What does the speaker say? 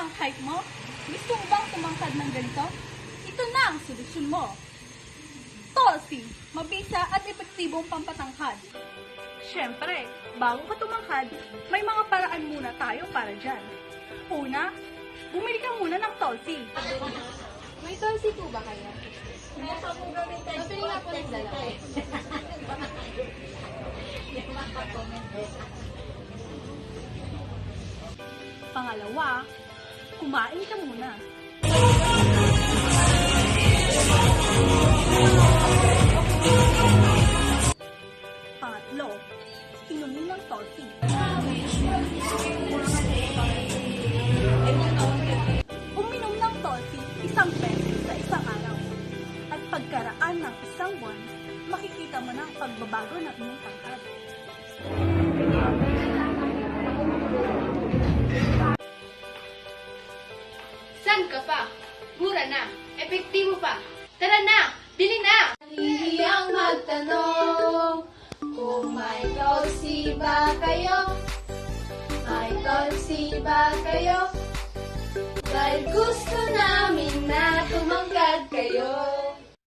ba ang height mo? Gusto mo bang tumangkad ng ganito? Ito na ang solusyon mo. Tulsi, mabisa at epektibong pampatangkad. Siyempre, bago ka tumangkad, may mga paraan muna tayo para dyan. Una, bumili ka muna ng Tulsi. May Tulsi po ba kayo? Pabili nga po ng dalawa. Pangalawa, kumain ka muna. Pangatlo, inumin ng Tulsi. Uminom ng Tulsi 1 beses sa isang araw. At pagkaraan ng 1 buwan, makikita mo na ang pagbabago ng iyong tangkad. Saan ka pa? Mura na. Epektibo pa. Tara na! Bili na! Hihiyang magtanong kung may Tulsi ba kayo? May Tulsi ba kayo? Dahil gusto na